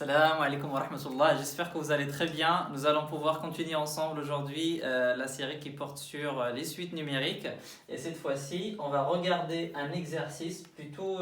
Salam alaikum wa rahmatullah, j'espère que vous allez très bien. Nous allons pouvoir continuer ensemble aujourd'hui la série qui porte sur les suites numériques. Et cette fois-ci, on va regarder un exercice plutôt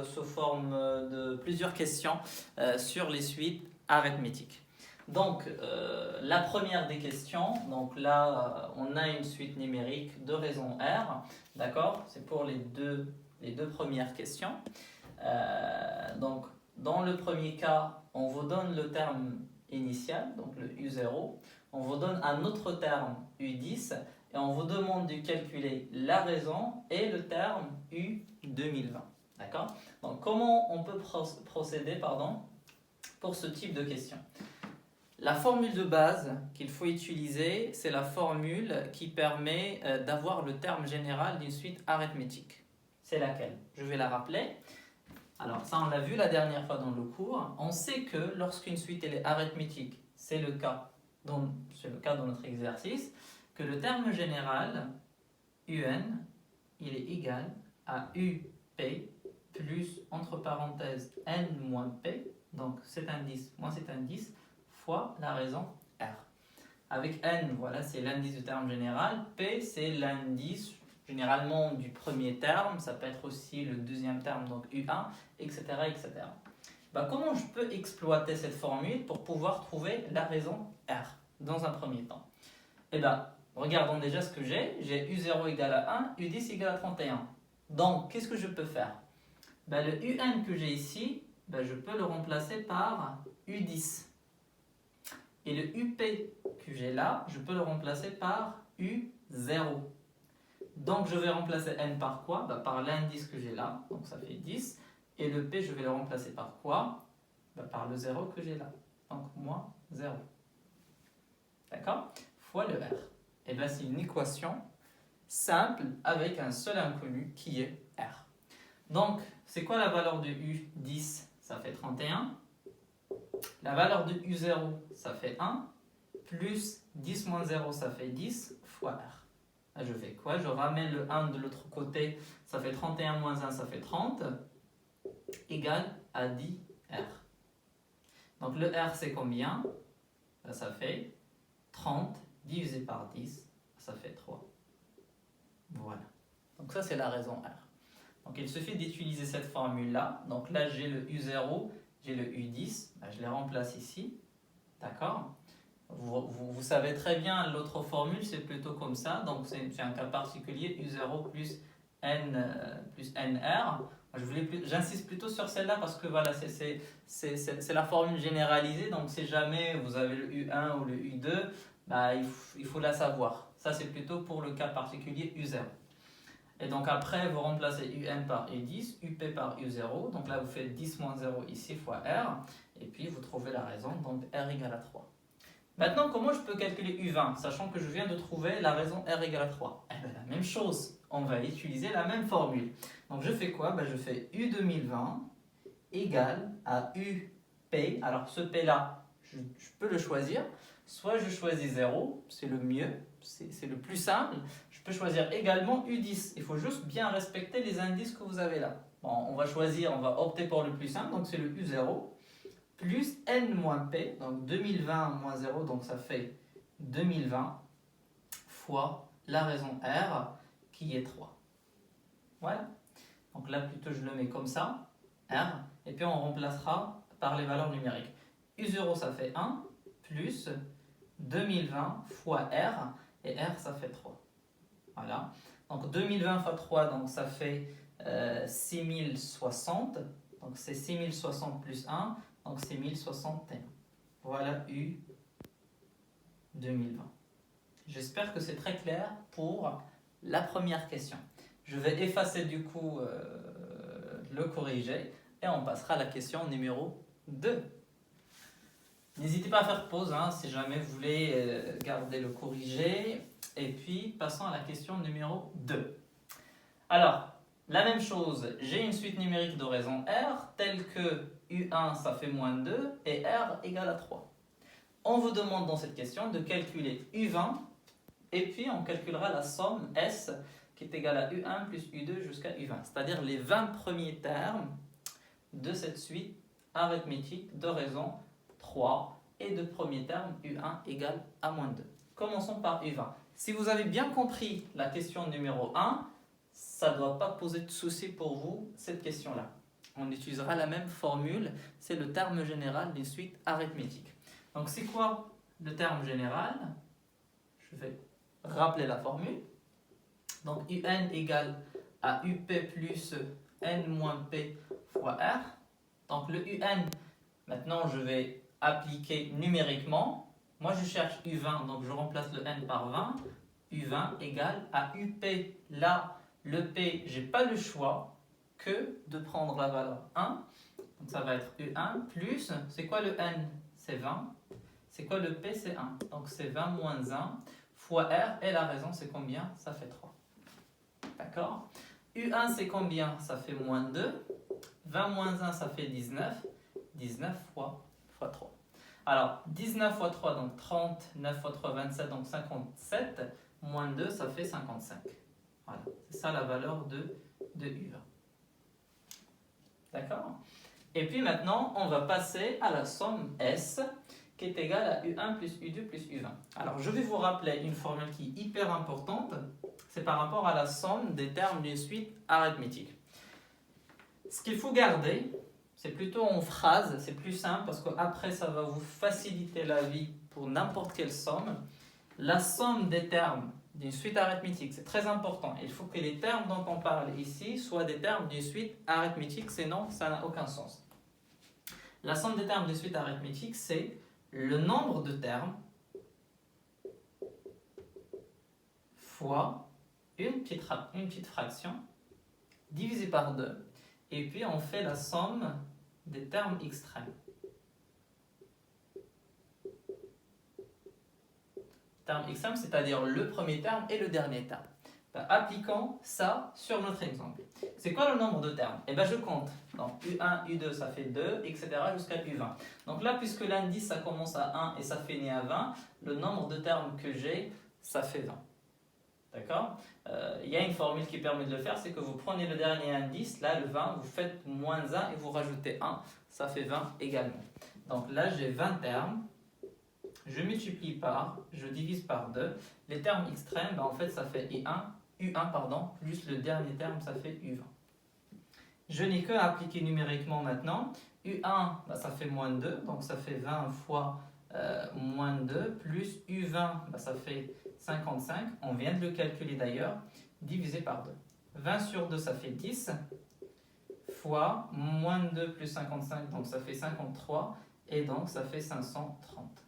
sous forme de plusieurs questions sur les suites arithmétiques. Donc, la première des questions, donc là, on a une suite numérique de raison R, d'accord? C'est pour les deux premières questions. Donc, dans le premier cas, on vous donne le terme initial, donc le U0. On vous donne un autre terme U10 et on vous demande de calculer la raison et le terme U2020. D'accord? Donc, comment on peut procéder pour ce type de question? La formule de base qu'il faut utiliser, c'est la formule qui permet d'avoir le terme général d'une suite arithmétique. C'est laquelle? Je vais la rappeler. Alors ça, on l'a vu la dernière fois dans le cours. On sait que lorsqu'une suite elle est arithmétique, c'est le cas dans notre exercice, que le terme général, UN, il est égal à UP plus, entre parenthèses, N moins P, donc cet indice moins cet indice, fois la raison R. Avec N, voilà, c'est l'indice du terme général, P, c'est l'indice généralement du premier terme, ça peut être aussi le deuxième terme, donc U1, etc. etc. Comment je peux exploiter cette formule pour pouvoir trouver la raison R dans un premier temps? Regardons déjà ce que j'ai. J'ai U0 égale à 1, U10 égale à 31. Donc, qu'est-ce que je peux faire? Le UN que j'ai ici, je peux le remplacer par U10. Et le UP que j'ai là, je peux le remplacer par U0. Donc, je vais remplacer N par quoi? Par l'indice que j'ai là, donc ça fait 10. Et le P, je vais le remplacer par quoi? Par le 0 que j'ai là, donc moins 0. D'accord? Fois le R. Et c'est une équation simple avec un seul inconnu qui est R. Donc, c'est quoi la valeur de U10? Ça fait 31. La valeur de U0, ça fait 1. Plus 10 moins 0, ça fait 10 fois R. Là, je fais quoi? Je ramène le 1 de l'autre côté, ça fait 31 moins 1, ça fait 30, égal à 10 R. Donc le R, c'est combien? Ça fait 30 divisé par 10, ça fait 3. Voilà. Donc ça, c'est la raison R. Donc il suffit d'utiliser cette formule-là. Donc là, j'ai le U0, j'ai le U10, je les remplace ici. D'accord? Vous savez très bien, l'autre formule, c'est plutôt comme ça. Donc, c'est un cas particulier, U0 plus NR. J'insiste plutôt sur celle-là parce que voilà, c'est la formule généralisée. Donc, si jamais vous avez le U1 ou le U2, il faut la savoir. Ça, c'est plutôt pour le cas particulier U0. Et donc, après, vous remplacez UN par U10, UP par U0. Donc là, vous faites 10 moins 0 ici fois R. Et puis, vous trouvez la raison. Donc, R égale à 3. Maintenant, comment je peux calculer U20, sachant que je viens de trouver la raison R égale à 3? La même chose, on va utiliser la même formule. Donc je fais quoi? Je fais U2020 égale à UP. Alors ce P là, je peux le choisir. Soit je choisis 0, c'est le mieux, c'est le plus simple. Je peux choisir également U10. Il faut juste bien respecter les indices que vous avez là. On va opter pour le plus simple, donc c'est le U0. Plus N moins P, donc 2020 moins 0, donc ça fait 2020 fois la raison R qui est 3. Voilà. Donc là, plutôt, je le mets comme ça, R, et puis on remplacera par les valeurs numériques. U0, ça fait 1, plus 2020 fois R, et R, ça fait 3. Voilà. Donc 2020 fois 3, donc ça fait 6060. Donc c'est 6060 plus 1. Donc c'est 1061. Voilà U 2020. J'espère que c'est très clair pour la première question. Je vais effacer du coup le corrigé et on passera à la question numéro 2. N'hésitez pas à faire pause si jamais vous voulez garder le corrigé. Et puis passons à la question numéro 2. Alors, la même chose, j'ai une suite numérique de raison R telle que U1 ça fait moins 2 et R égale à 3. On vous demande dans cette question de calculer U20 et puis on calculera la somme S qui est égale à U1 plus U2 jusqu'à U20, c'est-à-dire les 20 premiers termes de cette suite arithmétique de raison 3 et de premier terme U1 égale à moins 2. Commençons par U20. Si vous avez bien compris la question numéro 1, ça ne doit pas poser de souci pour vous, cette question-là. On utilisera la même formule, c'est le terme général d'une suite arithmétique. Donc c'est quoi le terme général? Je vais rappeler la formule. Donc UN égale à UP plus N moins P fois R. Donc le UN, maintenant je vais appliquer numériquement. Moi je cherche U20, donc je remplace le N par 20. U20 égale à UP. Là, le P, j'ai pas le choix que de prendre la valeur 1. Donc ça va être U1 plus, c'est quoi le N? C'est 20. C'est quoi le P? C'est 1. Donc c'est 20 moins 1 fois R. Et la raison c'est combien? Ça fait 3. D'accord? U1 c'est combien? Ça fait moins 2. 20 moins 1 ça fait 19. 19 fois 3. Alors 19 fois 3 donc 30. 9 fois 3 27 donc 57. Moins 2 ça fait 55. Voilà. C'est ça la valeur de U1. D'accord? Et puis maintenant on va passer à la somme S qui est égale à U1 plus U2 plus U20. Alors je vais vous rappeler une formule qui est hyper importante. C'est par rapport à la somme des termes d'une suite arithmétique. Ce qu'il faut garder, c'est plutôt en phrase, c'est plus simple parce qu'après ça va vous faciliter la vie pour n'importe quelle somme. La somme des termes d'une suite arithmétique, c'est très important. Il faut que les termes dont on parle ici soient des termes d'une suite arithmétique, sinon ça n'a aucun sens. La somme des termes d'une suite arithmétique, c'est le nombre de termes fois une petite fraction divisé par 2 et puis on fait la somme des termes extrêmes. Terme extrême, c'est-à-dire le premier terme et le dernier terme. Appliquons ça sur notre exemple. C'est quoi le nombre de termes? Eh bien, je compte. Donc, U1, U2, ça fait 2, etc. jusqu'à U20. Donc là, puisque l'indice, ça commence à 1 et ça finit à 20, le nombre de termes que j'ai, ça fait 20. D'accord? Il y a une formule qui permet de le faire, c'est que vous prenez le dernier indice, là, le 20, vous faites moins 1 et vous rajoutez 1, ça fait 20 également. Donc là, j'ai 20 termes. Je multiplie par, je divise par 2. Les termes extrêmes, en fait, ça fait U1 plus le dernier terme, ça fait U20. Je n'ai que à appliquer numériquement maintenant. U1, ça fait moins 2, donc ça fait 20 fois moins 2, plus U20, ça fait 55, on vient de le calculer d'ailleurs, divisé par 2. 20 sur 2, ça fait 10, fois moins 2 plus 55, donc ça fait 53, et donc ça fait 530.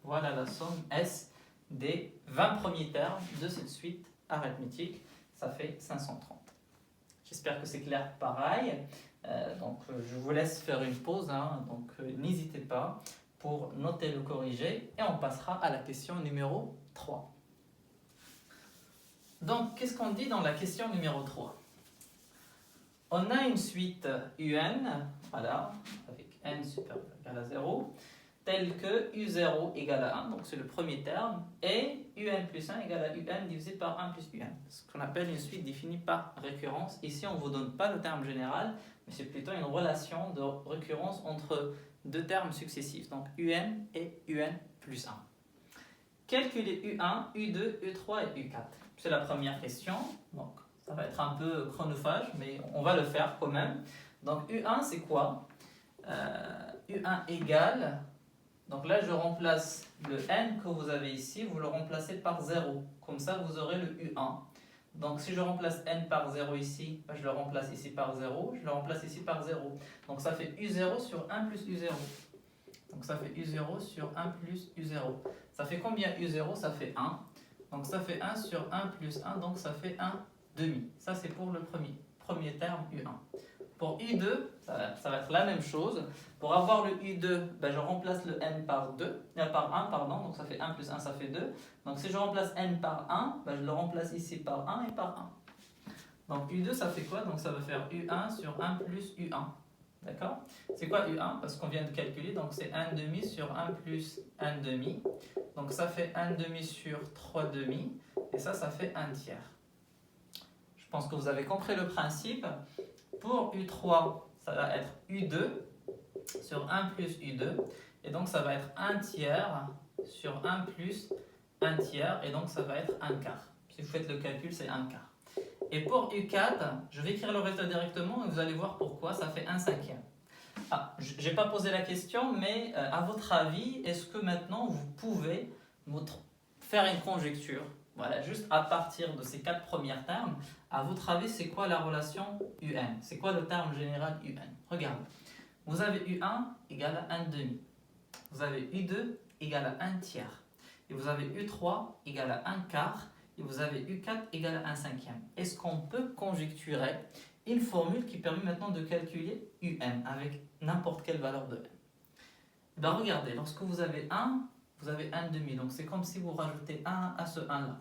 Voilà la somme S des 20 premiers termes de cette suite arithmétique. Ça fait 530. J'espère que c'est clair pareil. Donc je vous laisse faire une pause. Donc n'hésitez pas pour noter le corrigé. Et on passera à la question numéro 3. Donc qu'est-ce qu'on dit dans la question numéro 3? On a une suite UN, voilà, avec n supérieur ou égal à 0. Tel que U0 égale à 1, donc c'est le premier terme, et UN plus 1 égale à UN divisé par 1 plus UN. Ce qu'on appelle une suite définie par récurrence. Ici, on ne vous donne pas le terme général, mais c'est plutôt une relation de récurrence entre deux termes successifs, donc UN et UN plus 1. Calculez U1, U2, U3 et U4. C'est la première question, donc ça va être un peu chronophage, mais on va le faire quand même. Donc U1, c'est quoi? U1 égale... Donc là, je remplace le n que vous avez ici, vous le remplacez par 0. Comme ça, vous aurez le U1. Donc si je remplace n par 0 ici, je le remplace ici par 0, je le remplace ici par 0. Donc ça fait U0 sur 1 plus U0. Donc ça fait U0 sur 1 plus U0. Ça fait combien U0? Ça fait 1. Donc ça fait 1 sur 1 plus 1, donc ça fait 1 demi. Ça c'est pour le premier terme U1. Pour U2, ça va être la même chose. Pour avoir le U2, je remplace le n par 1, donc ça fait 1 plus 1, ça fait 2. Donc si je remplace n par 1, je le remplace ici par 1 et par 1. Donc U2, ça fait quoi? Donc ça va faire U1 sur 1 plus U1. D'accord? C'est quoi U1? Parce qu'on vient de calculer, donc c'est 1 demi sur 1 plus 1 demi. Donc ça fait 1 demi sur 3 demi. Et ça fait 1 tiers. Je pense que vous avez compris le principe. Pour U3, ça va être U2 sur 1 plus U2. Et donc ça va être 1 tiers sur 1 plus 1 tiers, et donc ça va être 1 quart. Si vous faites le calcul, c'est 1 quart. Et pour U4, je vais écrire le résultat directement et vous allez voir pourquoi, ça fait 1 cinquième. Ah, je n'ai pas posé la question, mais à votre avis, est-ce que maintenant vous pouvez faire une conjecture, voilà, juste à partir de ces 4 premiers termes, à votre avis, c'est quoi la relation UN? C'est quoi le terme général UN? Regardez, vous avez U1 égale à 1 demi, vous avez U2 égale à 1 tiers, et vous avez U3 égale à 1 quart, et vous avez U4 égale à 1 cinquième. Est-ce qu'on peut conjecturer une formule qui permet maintenant de calculer UN avec n'importe quelle valeur de N? Ben regardez, lorsque vous avez 1, vous avez 1 demi, donc c'est comme si vous rajoutez 1 à ce 1 là.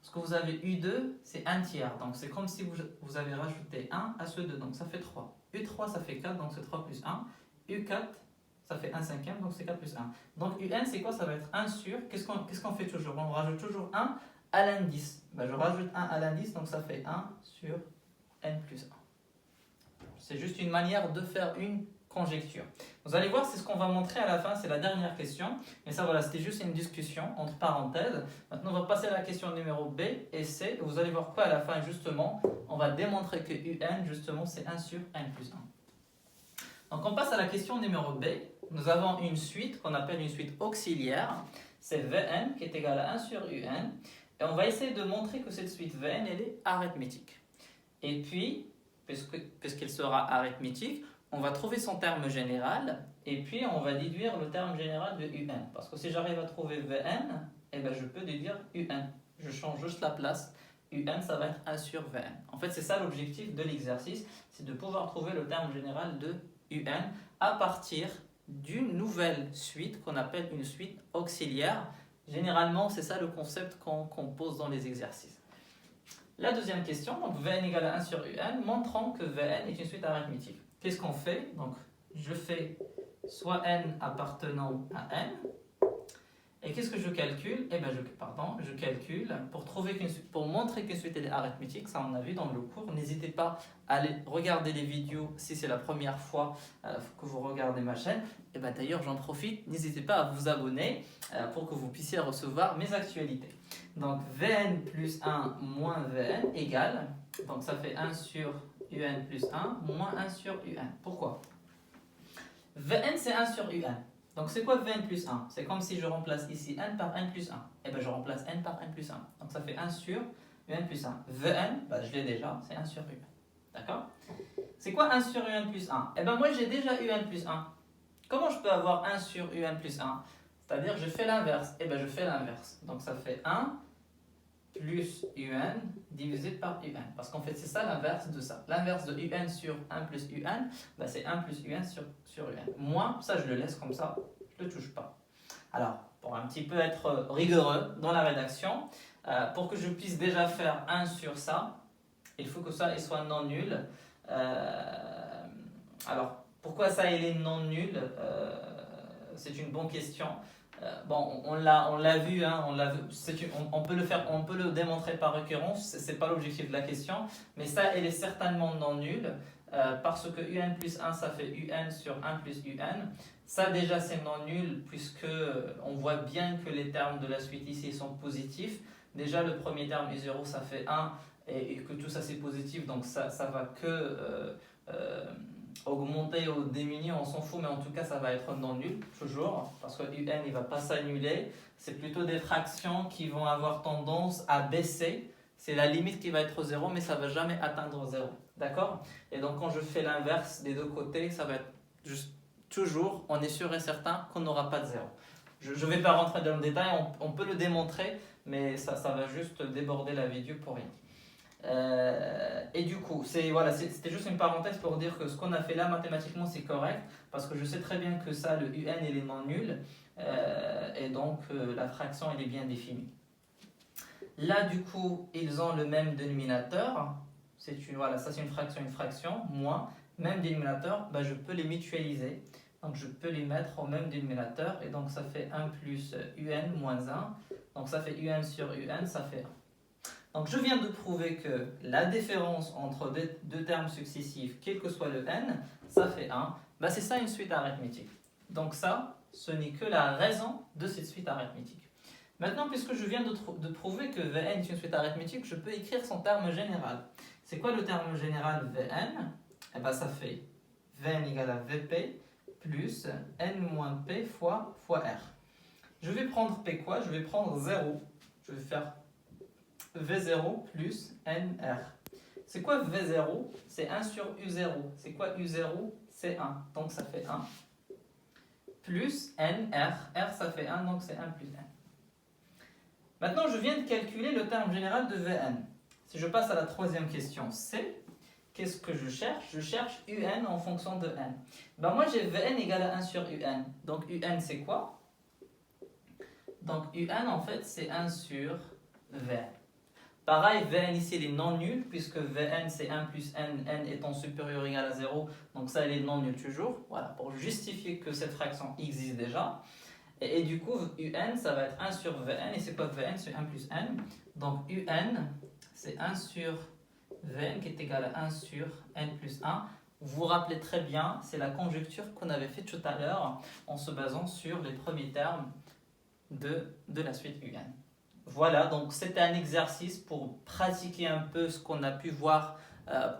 Lorsque vous avez U2, c'est 1 tiers, donc c'est comme si vous avez rajouté 1 à ce 2, donc ça fait 3. U3, ça fait 4, donc c'est 3 plus 1. U4, ça fait 1 cinquième, donc c'est 4 plus 1. Donc UN, c'est quoi? Ça va être 1 sur, qu'est-ce qu'on fait toujours? On rajoute toujours 1 à l'indice. Ben, je rajoute 1 à l'indice, donc ça fait 1 sur N plus 1. C'est juste une manière de faire une conjecture. Vous allez voir, c'est ce qu'on va montrer à la fin, c'est la dernière question. Mais ça, voilà, c'était juste une discussion entre parenthèses. Maintenant, on va passer à la question numéro B et C. Vous allez voir quoi à la fin, justement? On va démontrer que UN, justement, c'est 1 sur N plus 1. Donc, on passe à la question numéro B. Nous avons une suite qu'on appelle une suite auxiliaire. C'est Vn qui est égal à 1 sur Un. Et on va essayer de montrer que cette suite Vn, elle est arithmétique. Et puis, puisqu'elle sera arithmétique, on va trouver son terme général et puis on va déduire le terme général de UN. Parce que si j'arrive à trouver Vn, eh ben je peux déduire UN. Je change juste la place. UN, ça va être 1 sur Vn. En fait, c'est ça l'objectif de l'exercice, c'est de pouvoir trouver le terme général de UN à partir d'une nouvelle suite qu'on appelle une suite auxiliaire. Généralement, c'est ça le concept qu'on pose dans les exercices. La deuxième question, donc Vn égale à 1 sur Un, montrant que Vn est une suite arithmétique. Qu'est-ce qu'on fait? Donc, je fais soit n appartenant à n, et qu'est-ce que je calcule? Eh bien, je calcule pour montrer qu'une suite est arithmétique, ça on a vu dans le cours. N'hésitez pas à aller regarder les vidéos si c'est la première fois que vous regardez ma chaîne. Et bien d'ailleurs, j'en profite, n'hésitez pas à vous abonner pour que vous puissiez recevoir mes actualités. Donc, Vn plus 1 moins Vn égale, donc ça fait 1 sur Un plus 1 moins 1 sur Un. Pourquoi? Vn c'est 1 sur Un. Donc c'est quoi Vn plus 1? C'est comme si je remplace ici n par n plus 1. Et bien je remplace n par n plus 1. Donc ça fait 1 sur Un plus 1. Vn, ben, je l'ai déjà, c'est 1 sur Un. D'accord? C'est quoi 1 sur Un plus 1? Et bien moi j'ai déjà Un plus 1. Comment je peux avoir 1 sur Un plus 1? C'est-à-dire je fais l'inverse. Et bien je fais l'inverse. Donc ça fait 1 plus Un divisé par Un. Parce qu'en fait, c'est ça l'inverse de ça. L'inverse de Un sur 1 plus Un, bah c'est 1 plus Un sur Un. Moins, ça je le laisse comme ça, je ne le touche pas. Alors, pour un petit peu être rigoureux dans la rédaction, pour que je puisse déjà faire 1 sur ça, il faut que ça il soit non nul. Alors, pourquoi ça il est non nul? C'est une bonne question. Bon, on l'a vu, hein, on peut le démontrer par récurrence, c'est pas l'objectif de la question, mais ça, elle est certainement non nulle, parce que Un plus 1, ça fait Un sur 1 plus Un. Ça, déjà, c'est non nul, puisque on voit bien que les termes de la suite ici sont positifs. Déjà, le premier terme U0, ça fait 1, et que tout ça, c'est positif, donc ça va que augmenter ou diminuer, on s'en fout, mais en tout cas ça va être non nul toujours, parce que Un il ne va pas s'annuler. C'est plutôt des fractions qui vont avoir tendance à baisser. C'est la limite qui va être 0, mais ça ne va jamais atteindre 0. D'accord? Et donc quand je fais l'inverse des deux côtés, ça va être juste toujours, on est sûr et certain qu'on n'aura pas de 0. Je ne vais pas rentrer dans le détail, on peut le démontrer, mais ça va juste déborder la vidéo pour rien. Et du coup, c'était juste une parenthèse pour dire que ce qu'on a fait là mathématiquement c'est correct, parce que je sais très bien que ça, le UN il est non nul, et donc la fraction elle est bien définie. Là du coup ils ont le même dénominateur, ça c'est une fraction, moins, même dénominateur, bah, je peux les mutualiser, donc je peux les mettre au même dénominateur, et donc ça fait 1 plus UN moins 1, donc ça fait UN sur UN, ça fait 1. Donc je viens de prouver que la différence entre deux termes successifs, quel que soit le n, ça fait 1. Bah, c'est ça une suite arithmétique. Donc ça, ce n'est que la raison de cette suite arithmétique. Maintenant, puisque je viens de prouver que Vn est une suite arithmétique, je peux écrire son terme général. C'est quoi le terme général Vn? Eh bien, ça fait Vn égale à Vp plus n moins p fois R. Je vais prendre P quoi? Je vais prendre 0. Je vais faire V0 plus NR. C'est quoi V0? C'est 1 sur U0. C'est quoi U0? C'est 1. Donc ça fait 1. Plus NR. R ça fait 1, donc c'est 1 plus N. Maintenant, je viens de calculer le terme général de Vn. Si je passe à la troisième question C, qu'est-ce que je cherche? Je cherche Un en fonction de n. Ben moi, j'ai Vn égale à 1 sur Un. Donc Un, c'est quoi? Donc Un, en fait, c'est 1 sur Vn. Pareil, Vn ici, il est non nul, puisque Vn, c'est 1 plus n, n étant supérieur ou égal à 0. Donc ça, il est non nul toujours. Voilà, pour justifier que cette fraction existe déjà. Et du coup, Un, ça va être 1 sur Vn. Et c'est quoi Vn? C'est 1 plus n. Donc Un, c'est 1 sur Vn qui est égal à 1 sur n plus 1. Vous vous rappelez très bien, c'est la conjecture qu'on avait fait tout à l'heure en se basant sur les premiers termes de la suite Un. Voilà, donc c'était un exercice pour pratiquer un peu ce qu'on a pu voir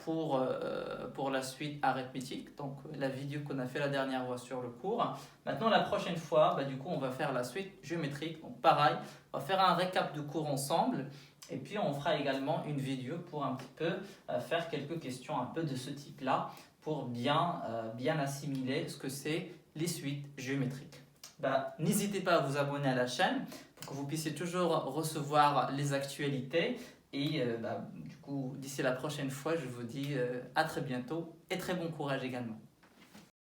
pour la suite arithmétique, donc la vidéo qu'on a fait la dernière fois sur le cours. Maintenant, la prochaine fois, du coup, on va faire la suite géométrique. Donc pareil, on va faire un récap du cours ensemble. Et puis, on fera également une vidéo pour un petit peu faire quelques questions un peu de ce type-là pour bien assimiler ce que c'est les suites géométriques. N'hésitez pas à vous abonner à la chaîne pour que vous puissiez toujours recevoir les actualités. Et du coup, d'ici la prochaine fois, je vous dis à très bientôt et très bon courage également.